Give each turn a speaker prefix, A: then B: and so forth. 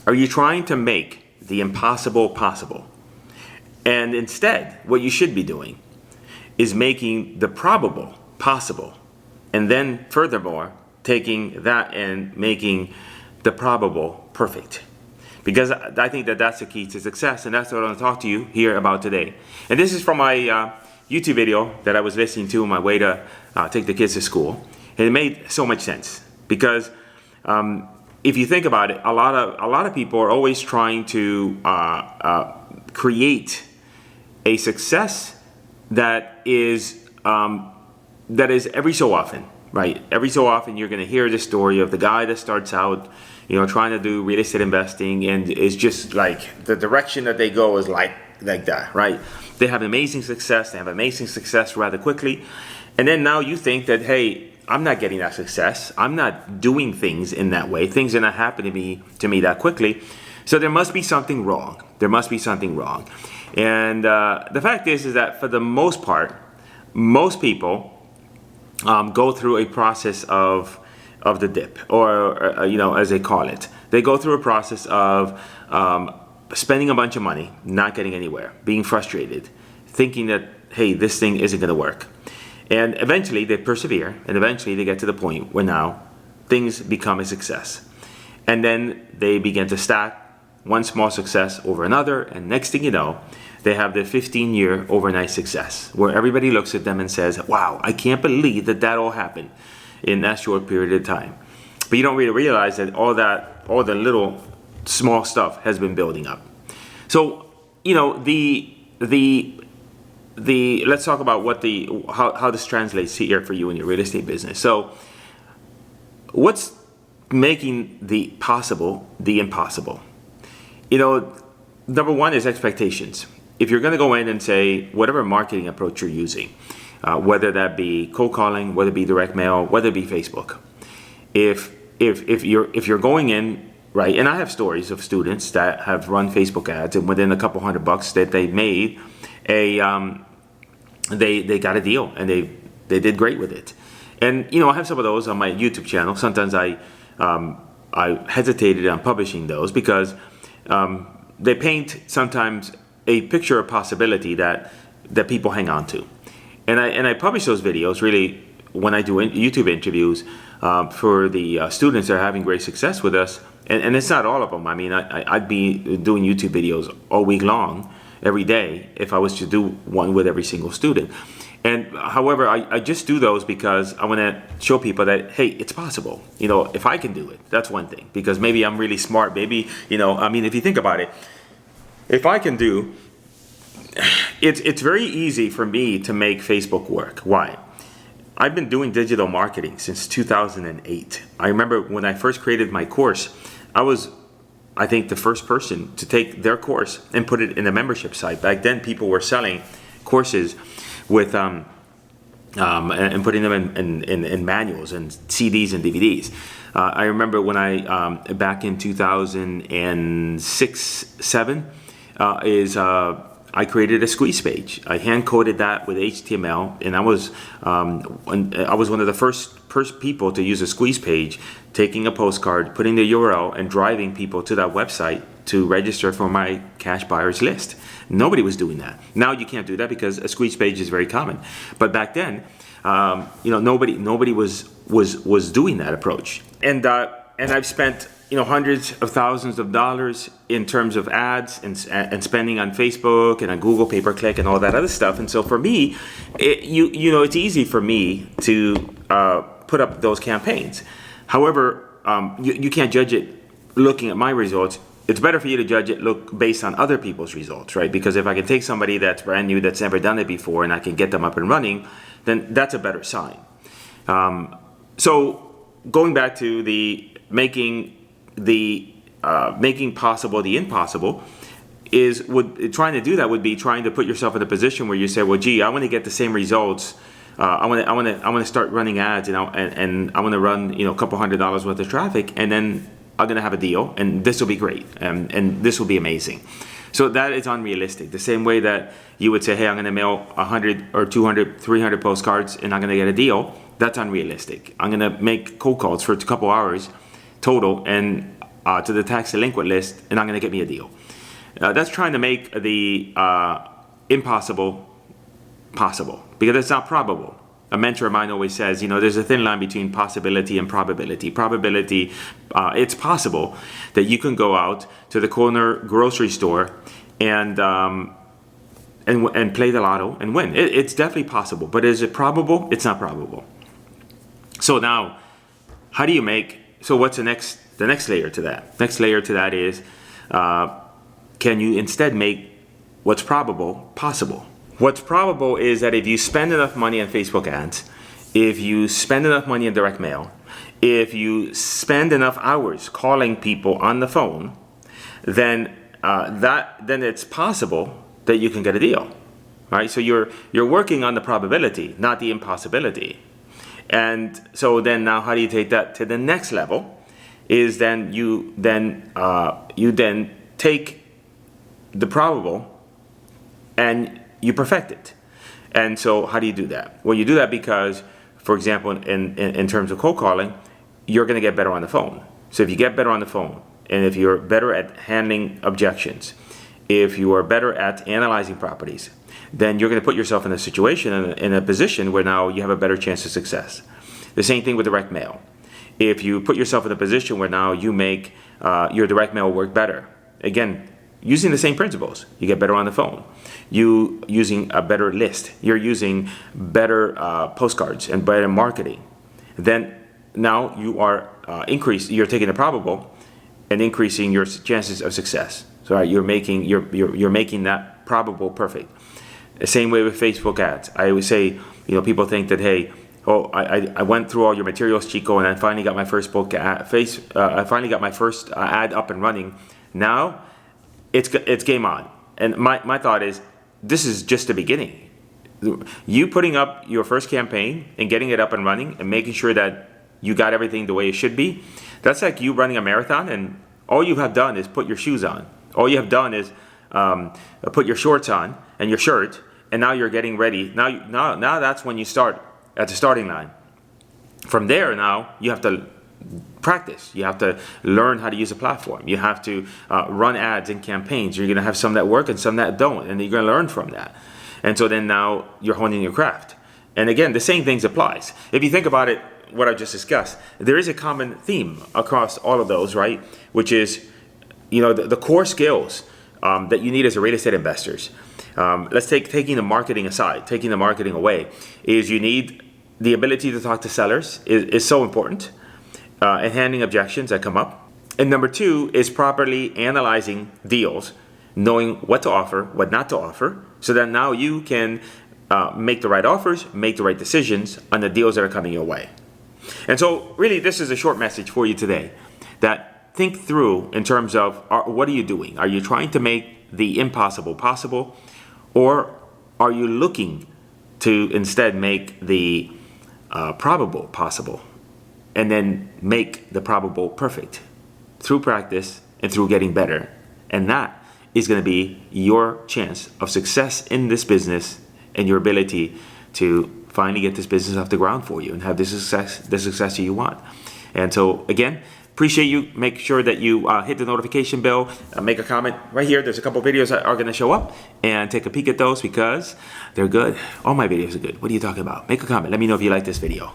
A: Are you trying to make the impossible possible? And instead, what you should be doing is making the probable possible. And then furthermore, taking that and making the probable perfect. Because I think that that's the key to success, and that's what I want to talk to you here about today. And this is from my YouTube video that I was listening to on my way to take the kids to school. And it made so much sense because if you think about it, a lot of people are always trying to create a success that is every so often, right? Every so often you're going to hear the story of the guy that starts out, trying to do real estate investing, and it's just like the direction that they go is like that, right? They have amazing success. They have amazing success rather quickly, and then now you think that, hey, I'm not getting that success. I'm not doing things in that way. Things are not happening to me that quickly. So there must be something wrong. There must be something wrong. And the fact is that for the most part, most people go through a process of the dip, or as they call it. They go through a process of spending a bunch of money, not getting anywhere, being frustrated, thinking that, hey, this thing isn't going to work. And eventually they persevere, and eventually they get to the point where now things become a success. And then they begin to stack one small success over another, and next thing you know, they have the 15-year overnight success, where everybody looks at them and says, wow, I can't believe that all happened in that short period of time. But you don't really realize that all the little small stuff has been building up. So, let's talk about how this translates here for you in your real estate business. So what's making the possible the impossible? Number one is expectations. If you're going to go in and say whatever marketing approach you're using, whether that be cold calling, whether it be direct mail, whether it be Facebook, if you're going in, right, and I have stories of students that have run Facebook ads, and within a couple $100 that they made, they got a deal, and they did great with it. And I have some of those on my YouTube channel. Sometimes I hesitated on publishing those because they paint sometimes a picture of possibility that people hang on to. And I publish those videos really when I do YouTube interviews for the students that are having great success with us. And it's not all of them. I mean, I'd be doing YouTube videos all week long, every day, if I was to do one with every single student. And however, I just do those because I want to show people that, hey, it's possible. If I can do it, that's one thing. Because maybe I'm really smart. Maybe, if you think about it, if I can do, it's very easy for me to make Facebook work. Why? I've been doing digital marketing since 2008. I remember when I first created my course, I was, I think, the first person to take their course and put it in a membership site. Back then, people were selling courses with and putting them in manuals and CDs and DVDs. I remember when back in 2006-07 I created a squeeze page. I hand coded that with HTML, and I was one of the first people to use a squeeze page, taking a postcard, putting the URL, and driving people to that website to register for my cash buyers list. Nobody was doing that. Now you can't do that because a squeeze page is very common. But back then, nobody was doing that approach. And I've spent hundreds of thousands of dollars in terms of ads and spending on Facebook and on Google pay-per-click and all that other stuff. And so for me, it's easy for me to put up those campaigns. However, you can't judge it looking at my results. It's better for you to judge it based on other people's results, right? Because if I can take somebody that's brand new, that's never done it before, and I can get them up and running, then that's a better sign. So going back to the making possible the impossible, trying to do that would be trying to put yourself in a position where you say, well, gee, I want to get the same results. I want to start running ads, and I want to run a couple $100 worth of traffic, and then I'm going to have a deal, and this will be great, and this will be amazing. So that is unrealistic. The same way that you would say, hey, I'm going to mail 100 or 200, 300 postcards, and I'm going to get a deal. That's unrealistic. I'm going to make cold calls for a couple hours total, and to the tax delinquent list and I'm going to get me a deal. That's trying to make the impossible possible, because it's not probable. A mentor of mine always says, you know, there's a thin line between possibility and probability. Probability, it's possible that you can go out to the corner grocery store and play the lotto and win. It's definitely possible, but is it probable? It's not probable. So now, how do you make? So what's the next layer to that? Next layer to that is, can you instead make what's probable possible? What's probable is that if you spend enough money on Facebook ads, if you spend enough money in direct mail, if you spend enough hours calling people on the phone, then it's possible that you can get a deal, right? So you're working on the probability, not the impossibility. And so then now, how do you take that to the next level? Is then you take the probable and you perfect it. And so how do you do that? Well, you do that because, for example, in terms of cold calling, you're going to get better on the phone. So if you get better on the phone, and if you're better at handling objections, if you are better at analyzing properties, then you're going to put yourself in a situation, in a position where now you have a better chance of success. The same thing with direct mail. If you put yourself in a position where now you make your direct mail work better, again, using the same principles, you get better on the phone. You using a better list, you're using better postcards and better marketing. Then now you are you're taking the probable and increasing your chances of success. So you're making that probable perfect. The same way with Facebook ads. I always say, you know, people think that, hey, I went through all your materials, Chico, and I finally got my first I finally got my first ad up and running. Now it's game on. And my thought is, this is just the beginning. You putting up your first campaign and getting it up and running and making sure that you got everything the way it should be, that's like you running a marathon and all you have done is put your shoes on. All you have done is put your shorts on and your shirt, and now you're getting ready. Now that's when you start at the starting line. From there, now you have to practice. You have to learn how to use a platform. You have to run ads and campaigns. You're going to have some that work and some that don't, and you're going to learn from that. And so then now you're honing your craft. And again, the same things applies. If you think about it, what I just discussed, there is a common theme across all of those, right? Which is, you know, the core skills that you need as a real estate investors. Let's taking the marketing aside, taking the marketing away, is you need the ability to talk to sellers is so important, and handling objections that come up. And number two is properly analyzing deals, knowing what to offer, what not to offer, so that now you can make the right offers, make the right decisions on the deals that are coming your way. And so really this is a short message for you today, that think through in terms of what are you doing? Are you trying to make the impossible possible, or are you looking to instead make the probable possible and then make the probable perfect through practice and through getting better? And that is going to be your chance of success in this business and your ability to finally get this business off the ground for you and have the success you want. And so again, appreciate you. Make sure that you hit the notification bell, make a comment right here. There's a couple videos that are going to show up, and take a peek at those because they're good. All my videos are good. What are you talking about? Make a comment. Let me know if you like this video.